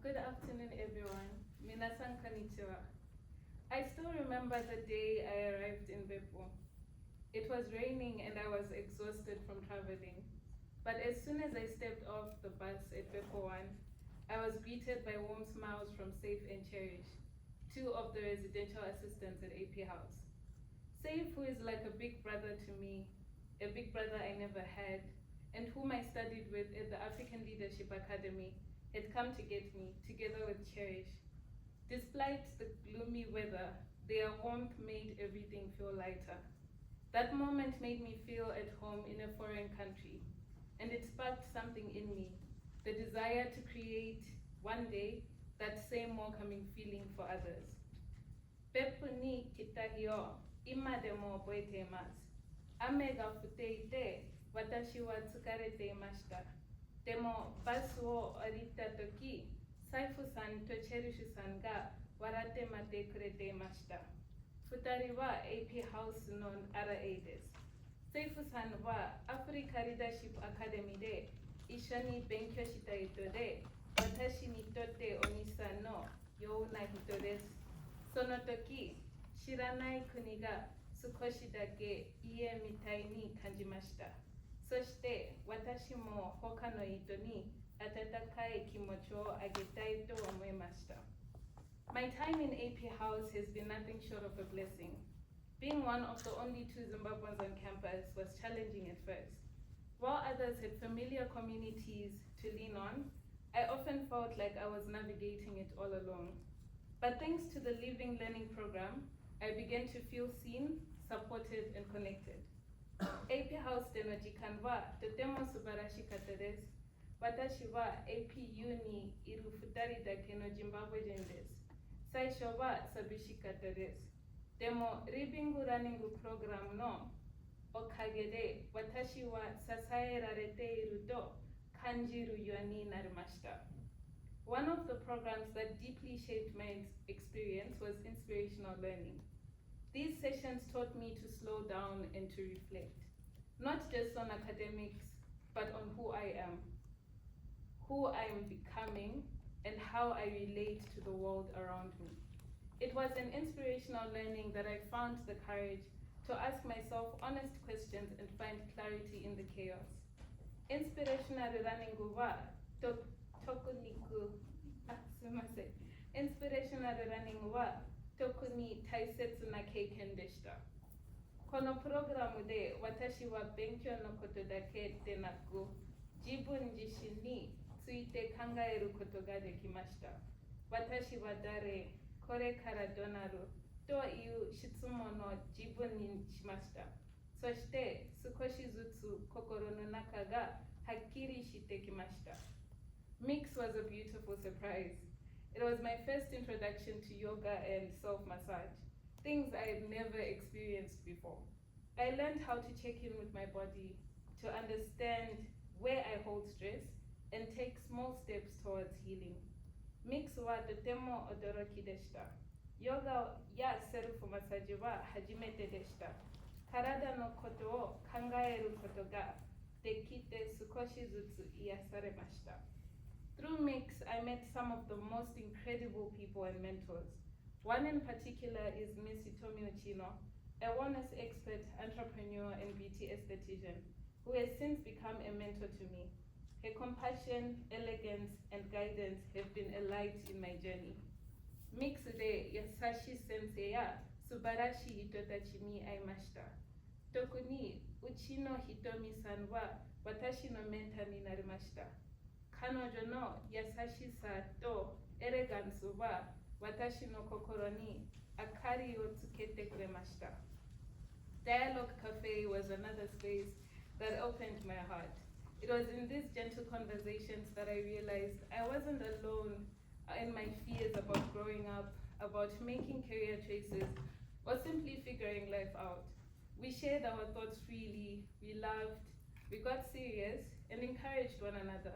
Good afternoon, everyone. Minasan konnichiwa. I still remember the day I arrived in Beppo. It was raining and I was exhausted from traveling. But as soon as I stepped off the bus at Beppo 1, I was greeted by warm smiles from Safe and Cherish, two of the residential assistants at AP House. Safe, who is like a big brother to me, a big brother I never had, and whom I studied with at the African Leadership Academy, had come to get me, together with Cherish. Despite the gloomy weather, their warmth made everything feel lighter. That moment made me feel at home in a foreign country, and it sparked something in me, the desire to create, one day, that same welcoming feeling for others. Pepu ni kitahio, ima demo boitemasu. Ame ga futeite, watashi wa tsukarete imashita. Demo basu wo arita toki, Saifu-san to Cherishu-san ga warate mate kurete imashita. Futari wa AP House no RA desu. Saifu-san wa Africa Leadership Academy de ishoni benkyou shita hito de, watashi ni totte oni-san no you na hito desu. Sono toki, shiranai kuni ga sukoshi dake ie mitai ni kanjimashita. Soshite, watashi mo hoka no hito ni atatakai kimochi wo agetai to omoimashita. My time in AP House has been nothing short of a blessing. Being one of the only 2 Zimbabweans on campus was challenging at first. While others had familiar communities to lean on, I often felt like I was navigating it all alone. But thanks to the Living Learning program, I began to feel seen, supported, and connected. AP House denojikan wa totemo subarashi kata desu. Watashi wa APU ni iru futari dake no Zimbabwean desu. Saisho wa sabishikata desu. Demo Ribingu Runningu program no okage de watashi wa sasaerarete iru to kanjiru yo ni narimashita. One of the programs that deeply shaped my experience was Inspirational Learning. These sessions taught me to slow down and to reflect, not just on academics, but on who I am, who I am becoming, and how I relate to the world around me. It was in Inspirational Learning that I found the courage to ask myself honest questions and find clarity in the chaos. Inspirational Learning wa Inspirational Learning wa tokuni taisetsu na keiken deshita. Kono programu de watashi wa benkyou no koto dake de naku, jibun jishin ni tsuite kangaeru koto ga dekimashita. Watashi wa dare, kore kara donaru to iu shitsumo no jibun ni shimashita. Soshite sukoshi zutsu kokoro no naka ga hakkiri shite kimashita. Mix was a beautiful surprise. It was my first introduction to yoga and self-massage, things I had never experienced before. I learned how to check in with my body, to understand where I hold stress, and take small steps towards healing. Mix wa totemo odoroki deshita. Yoga ya self massage wa hajimete deshita. Karada no koto wo kangaeru koto ga dekite sukoshi zutsu iyasaremashita. Through Mix, I met some of the most incredible people and mentors. One in particular is Miss Hitomi Uchino, a wellness expert, entrepreneur, and beauty esthetician, who has since become a mentor to me. Her compassion, elegance, and guidance have been a light in my journey. Mix de Yasashi Sensei ya Subarashi Hitotachi ni aimashita. Tokuni Uchino Hitomi-san wa watashi no mentor ni narimashita. Kanojo no yasashi sa to elegance wa watashi no kokoro ni akari o tsukete kuremashita. Dialogue Cafe was another space that opened my heart. It was in these gentle conversations that I realized I wasn't alone in my fears about growing up, about making career choices, or simply figuring life out. We shared our thoughts freely, we laughed, we got serious, and encouraged one another.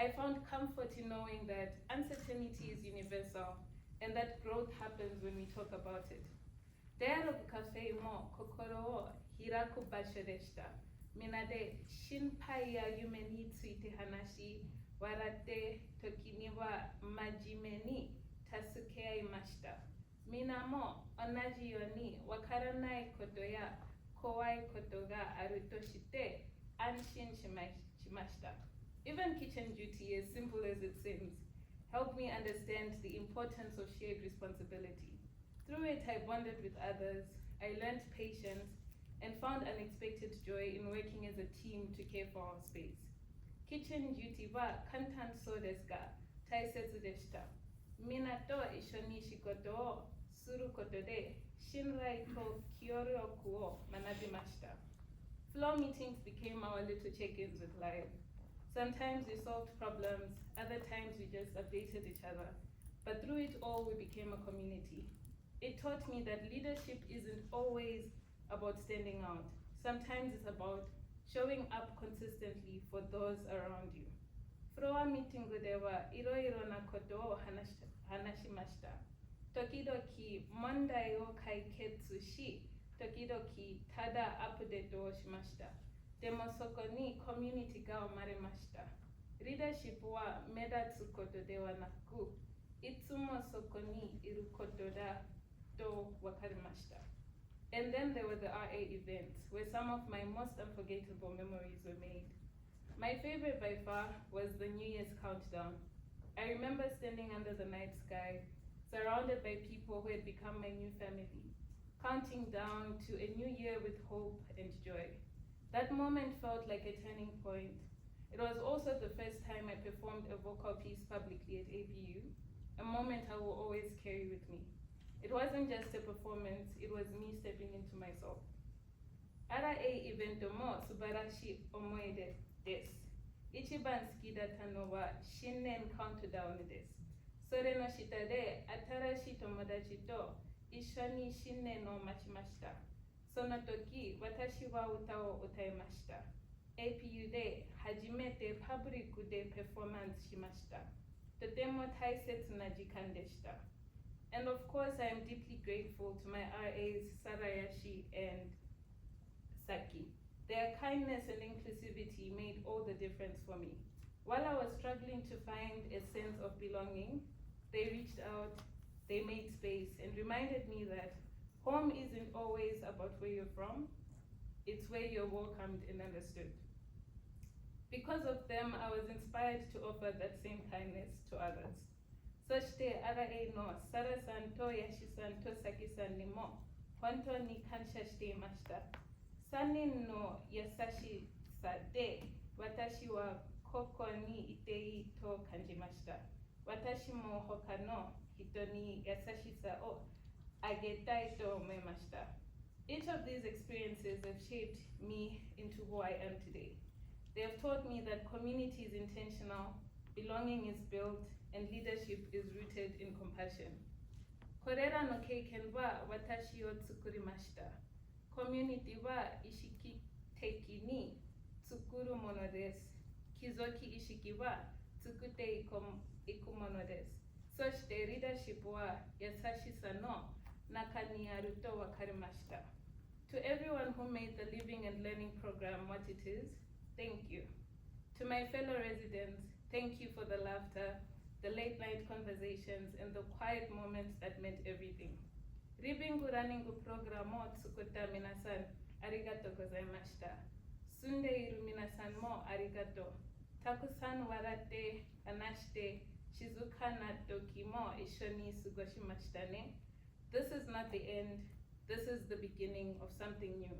I found comfort in knowing that uncertainty is universal and that growth happens when we talk about it. Dialogue Cafe mo kokoro wo hiraku basho deshita. Minade shinpai ya yume ni tsuite hanashi, warate toki ni wa majime ni tasukeaimashita. Mina mo onaji yo ni wakaranai koto ya kowai koto ga aru to shite anshin shimashita. Even kitchen duty, as simple as it seems, helped me understand the importance of shared responsibility. Through it, I bonded with others, I learned patience, and found unexpected joy in working as a team to care for our space. Kitchen duty wa kantan so desu ga taisetsu deshita. Mina to ishoni shikoto o suru koto de shinrai to kyoryoku o manabimashita. Floor meetings became our little check-ins with life. Sometimes we solved problems, other times we just updated each other. But through it all, we became a community. It taught me that leadership isn't always about standing out. Sometimes it's about showing up consistently for those around you. Floor meeting dewa iroiro na koto o hanashimashita. Tokidoki mondai o kaiketsu shi, tokidoki tada update o shimashita. Demo soko ni community ga omaremashita. Leadership wa medatsu koto dewa naku, itsumo soko ni iru koto da to wakarimashita. And then there were the RA events, where some of my most unforgettable memories were made. My favorite by far was the New Year's countdown. I remember standing under the night sky, surrounded by people who had become my new family, counting down to a new year with hope and joy. That moment felt like a turning point. It was also the first time I performed a vocal piece publicly at APU, a moment I will always carry with me. It wasn't just a performance, it was me stepping into myself. RA event mo subarashi omoide desu. Ichiban suki datta no wa shinnen countdown desu. Sore no shita de atarashi tomodachi to ishoni shinnen o machimashita. Sono toki, watashi wa uta o utaimashita. APU de hajimete public de performance shimashita. Totemo taisetsu na jikan deshita. And of course, I am deeply grateful to my RAs Sarayashi and Saki. Their kindness and inclusivity made all the difference for me. While I was struggling to find a sense of belonging, they reached out, they made space, and reminded me that home isn't always about where you're from, it's where you're welcomed and understood. Because of them, I was inspired to offer that same kindness to others. そしてRAのサラさんとヤシさんとサキさんにも本当に感謝していました。3人の優しさで私はここにいていいと感じました。私も他の人に優しさをあげたいと思いました。Each of these experiences have shaped me into who I am today. They have taught me that community is intentional, belonging is built, and leadership is rooted in compassion. これらの経験は私を作りました。コミュニティは意識的に作るものです。貴族意識は作っていくものです。そしてリーダーシップは優しさの中にあると分かりました。To everyone who made the Living and Learning program what it is, thank you. To my fellow residents, thank you for the laughter, the late night conversations, and the quiet moments that meant everything. Living Running program mo tsukuta minasan, arigato gozaimashita. Sunde iru minasan mo arigato. Takusan warate, hanashite, shizuka na toki mo ishoni sugoshimashita ne. This is not the end, this is the beginning of something new.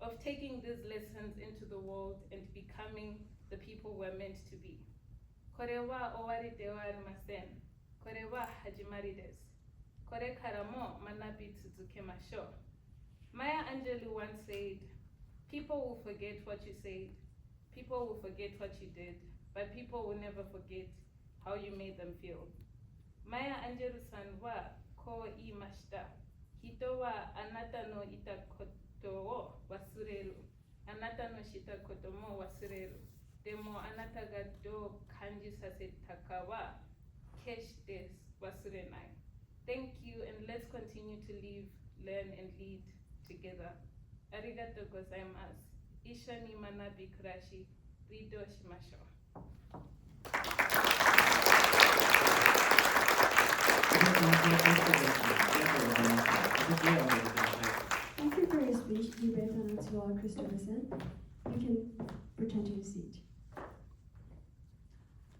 Of taking these lessons into the world and becoming the people we're meant to be. これは終わりではありません。これは始まりです。これからも学び続けましょう。Maya Angelou once said, people will forget what you said, people will forget what you did, but people will never forget how you made them feel. Maya Angelouさんはこう言いました。人はあなたの言ったことを忘れる。あなたのしたことも忘れる。でもあなたがどう感じさせたかは決して忘れない。Thank you, and let's continue to live, learn, and lead together. ありがとうございます。一緒に学び暮らし、リードしましょう。Thank you for your speech, Libre Financial Christopherson.